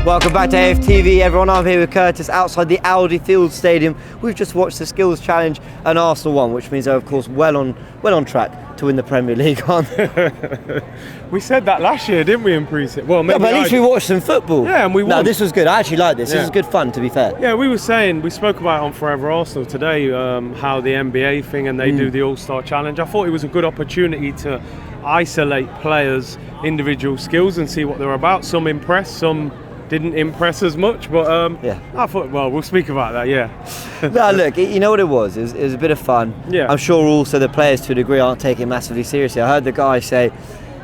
Welcome back to AFTV, everyone. I'm here with Curtis outside the Audi Field Stadium. We've just watched the Skills Challenge and Arsenal won, which means they're of course well on track to win the Premier League, aren't they? We said that last year, didn't we, in Preseason? Well, yeah, but at least we watched some football. Yeah, and we won. No, this was good. I actually like this. This is good fun, to be fair. Yeah, we spoke about it on Forever Arsenal today, how the NBA thing and they do the All-Star Challenge. I thought it was a good opportunity to isolate players' individual skills and see what they're about. Some impressed, some didn't impress as much, but I thought, well, we'll speak about that, No, look, you know what it was? It was a bit of fun. Yeah. I'm sure also the players to a degree aren't taking it massively seriously. I heard the guy say,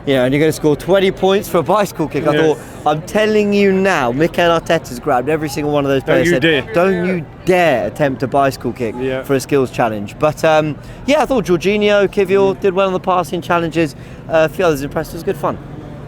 you know, and you're going to score 20 points for a bicycle kick. I thought, I'm telling you now, Mikel Arteta's grabbed every single one of those players. Don't you dare attempt a bicycle kick for a skills challenge. But I thought Jorginho, Kivior did well on the passing challenges. A few others impressed. It was good fun.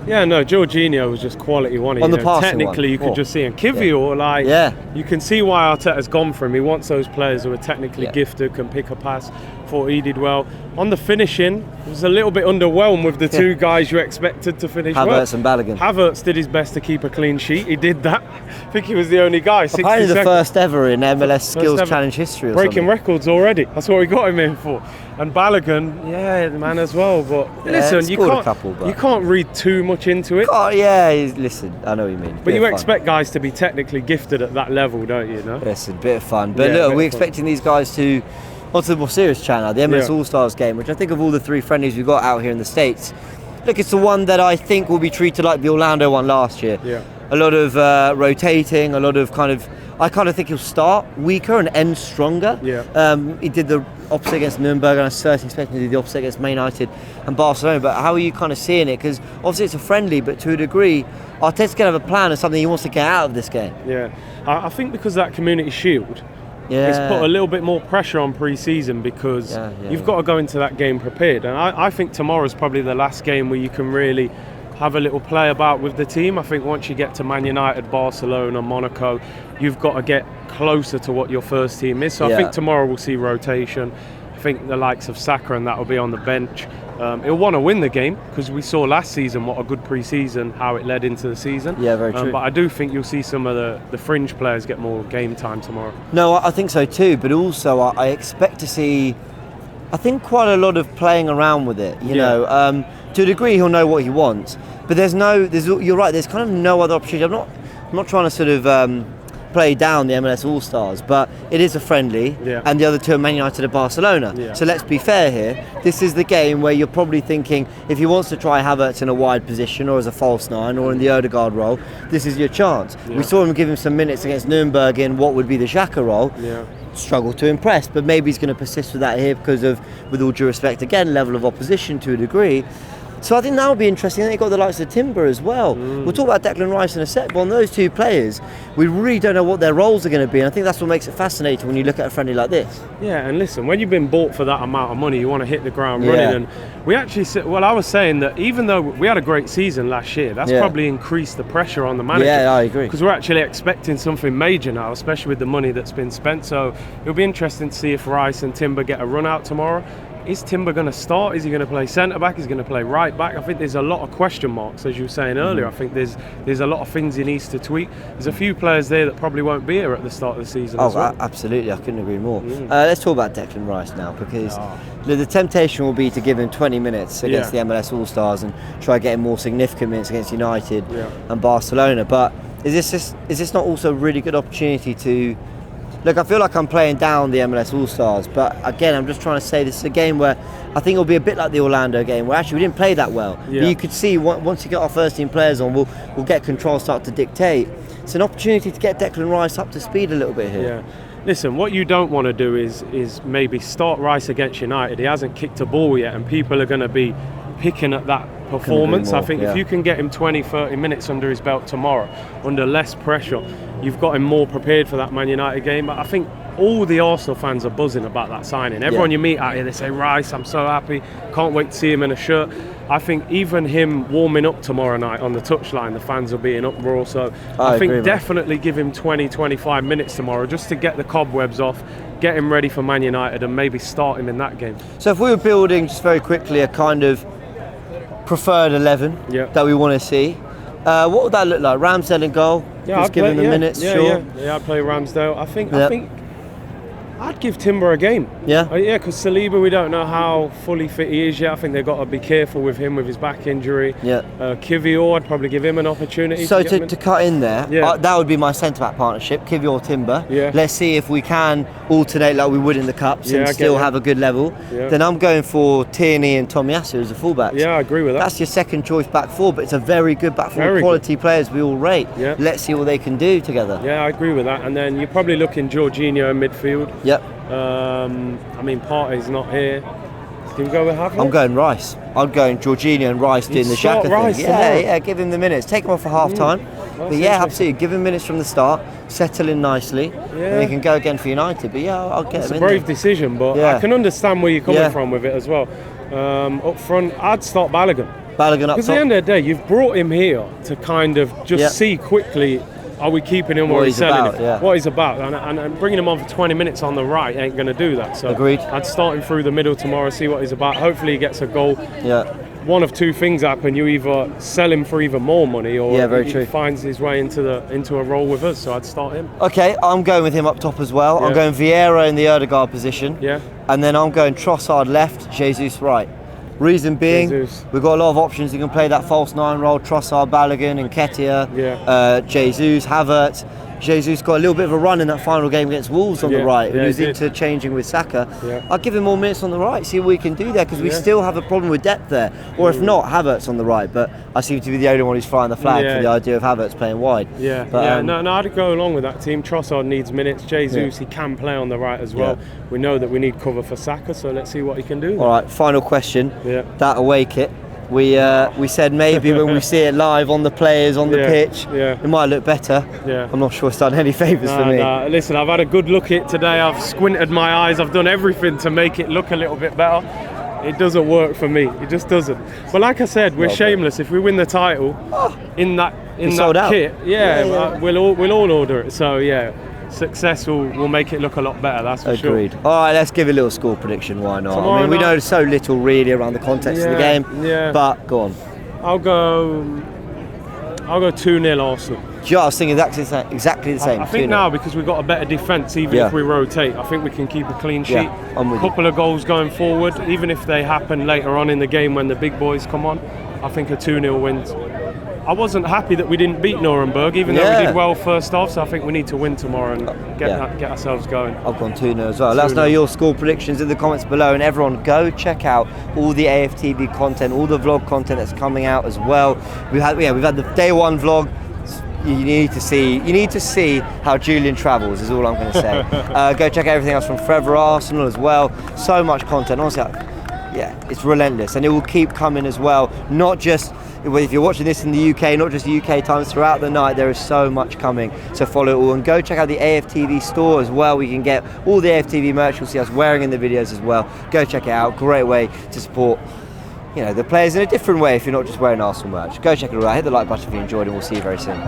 Yeah, no, Jorginho was just quality one. On the passing technically, you could just see him. Kivior, you can see why Arteta's gone for him. He wants those players who are technically gifted, can pick a pass. Thought he did well. On the finishing, I was a little bit underwhelmed with the two guys you expected to finish Havertz and Balogun. Havertz did his best to keep a clean sheet. He did that. I think he was the only guy. Apparently the first ever in MLS Skills Challenge history. Breaking records already. That's what we got him in for. And Balogun, man, as well. But listen, you can't read too much into it. Listen, I know what you mean. But you expect guys to be technically gifted at that level, don't you? No? It's a bit of fun. But look, we're expecting these guys to onto the more serious channel, the MLS All-Stars game, which I think of all the three friendlies we've got out here in the States, look, it's the one that I think will be treated like the Orlando one last year. Yeah. A lot of rotating, a lot of I kind of think he'll start weaker and end stronger. Yeah. He did the opposite against Nuremberg, and I certainly expect him to do the opposite against Man United and Barcelona. But how are you kind of seeing it? Because obviously it's a friendly, but to a degree, Arteta's going to have a plan of something he wants to get out of this game. Yeah. I think because that Community Shield, it's put a little bit more pressure on pre-season because you've got to go into that game prepared. And I think tomorrow's probably the last game where you can really have a little play about with the team. I think once you get to Man United, Barcelona, Monaco, you've got to get closer to what your first team is. So I think tomorrow we'll see rotation. I think the likes of Saka and that will be on the bench. He'll want to win the game because we saw last season what a good pre-season, how it led into the season. Yeah, very true. But I do think you'll see some of the fringe players get more game time tomorrow. No, I think so too. But also I expect to see, I think, quite a lot of playing around with it. You know, to a degree he'll know what he wants. But you're right. There's kind of no other opportunity. I'm not trying to sort of play down the MLS All-Stars, but it is a friendly, and the other two are Man United and Barcelona. So let's be fair here. This is the game where you're probably thinking, if he wants to try Havertz in a wide position or as a false nine or in the Odegaard role, this is your chance. We saw him give him some minutes against Nuremberg in what would be the Xhaka role. Struggled to impress, but maybe he's going to persist with that here because of, with all due respect, again, level of opposition to a degree. So I think that will be interesting. Then you've got the likes of Timber as well. We'll talk about Declan Rice in a sec, but on those two players, we really don't know what their roles are going to be. And I think that's what makes it fascinating when you look at a friendly like this. Yeah, and listen, when you've been bought for that amount of money, you want to hit the ground running. And we actually, I was saying that even though we had a great season last year, that's probably increased the pressure on the manager. Yeah, I agree. Because we're actually expecting something major now, especially with the money that's been spent. So it'll be interesting to see if Rice and Timber get a run out tomorrow. Is Timber going to start? Is he going to play centre-back? Is he going to play right-back? I think there's a lot of question marks, as you were saying earlier. I think there's a lot of things he needs to tweak. There's a few players there that probably won't be here at the start of the season as well. Absolutely. I couldn't agree more. Let's talk about Declan Rice now, because the temptation will be to give him 20 minutes against the MLS All-Stars and try getting more significant minutes against United and Barcelona. But is this not also a really good opportunity to... Look, I feel like I'm playing down the MLS All-Stars, but again, I'm just trying to say this is a game where I think it'll be a bit like the Orlando game, where actually we didn't play that well. But you could see once you get our first team players on, we'll get control, start to dictate. It's an opportunity to get Declan Rice up to speed a little bit here. Yeah. Listen, what you don't want to do is maybe start Rice against United. He hasn't kicked a ball yet, and people are going to be picking at that performance. I think if you can get him 20-30 minutes under his belt tomorrow, under less pressure, you've got him more prepared for that Man United game. But I think all the Arsenal fans are buzzing about that signing. Everyone you meet out here, they say, Rice, I'm so happy, can't wait to see him in a shirt. I think even him warming up tomorrow night on the touchline, the fans will be in uproar. So I think definitely give him 20-25 minutes tomorrow just to get the cobwebs off, get him ready for Man United, and maybe start him in that game. So if we were building, just very quickly, a kind of preferred 11 that we want to see, what would that look like? Ramsdale in goal, Just give him the minutes, sure. Yeah, I'd play Ramsdale. I think I'd give Timber a game. Yeah? Because Saliba, we don't know how fully fit he is yet. I think they've got to be careful with him with his back injury. Yeah. Kivior, I'd probably give him an opportunity. So to cut in there, that would be my centre-back partnership, Kivior Timber. Yeah. Let's see if we can alternate like we would in the Cups and still have a good level. Yeah. Then I'm going for Tierney and Tomiyasu as a fullback. Yeah, I agree with that. That's your second choice back four, but it's a very good back four. Quality players we all rate. Yeah. Let's see what they can do together. Yeah, I agree with that. And then you're probably looking Jorginho in midfield. Yep. I mean, Partey's not here. Can we go with Havertz? I'm going Rice. I'm going Jorginho and Rice doing the Xhaka thing. Yeah, give him the minutes. Take him off for half time. But absolutely, give him minutes from the start. Settle in nicely, and he can go again for United. But I'll get him in. It's a brave decision, but I can understand where you're coming from with it as well. Up front, I'd start Balogun. Balogun up top. Because at the end of the day, you've brought him here to kind of just see quickly. Are we keeping him or are we selling him? What he's about. And bringing him on for 20 minutes on the right ain't going to do that. So agreed. I'd start him through the middle tomorrow, see what he's about. Hopefully he gets a goal. Yeah. One of two things happen. You either sell him for even more money or he finds his way into a role with us. So I'd start him. Okay, I'm going with him up top as well. I'm going Vieira in the Ødegaard position. Yeah. And then I'm going Trossard left, Jesus right. Reason being, we've got a lot of options. You can play that false nine role, Trossard, Balogun, and Nketiah, Jesus, Havertz. Jesus got a little bit of a run in that final game against Wolves on the right, and he was interchanging with Saka. I'll give him more minutes on the right, see what we can do there, because we still have a problem with depth there. Or if not, Havertz on the right, but I seem to be the only one who's flying the flag for the idea of Havertz playing wide. No, I'd go along with that team. Trossard needs minutes. Jesus, he can play on the right as well. We know that we need cover for Saka, so let's see what he can do. All right, final question. That away kit. We said maybe when we see it live on the players on the pitch, it might look better. I'm not sure it's done any favours for me. Listen, I've had a good look at it today. I've squinted my eyes. I've done everything to make it look a little bit better. It doesn't work for me. It just doesn't. But like I said, we're shameless. If we win the title in that kit, we'll all order it. So success will make it look a lot better, that's for sure. Agreed. All right, let's give a little score prediction, why not? I mean, we know so little really around the context of the game, but go on. I'll go 2-0 Arsenal. I was thinking exactly the same. I think 2-0. Now, because we've got a better defence, even if we rotate, I think we can keep a clean sheet. I'm with you. Couple of goals going forward, even if they happen later on in the game when the big boys come on, I think a 2-0 wins. I wasn't happy that we didn't beat Nuremberg, even though we did well first half, so I think we need to win tomorrow and get ourselves going. I've gone 2-0 as well. Let us know your score predictions in the comments below, and everyone go check out all the AFTV content, all the vlog content that's coming out as well. We've had the day one vlog. You need to see how Julian travels is all I'm going to say. Go check out everything else from Forever Arsenal as well. So much content, honestly. It's relentless, and it will keep coming as well. Not just if you're watching this in the UK, not just UK times, throughout the night. There is so much coming, so follow it all and go check out the AFTV store as well. We can get all the AFTV merch. You'll see us wearing in the videos as well. Go check it out. Great way to support the players in a different way if you're not just wearing Arsenal merch. Go check it all out. Hit the like button if you enjoyed, and we'll see you very soon.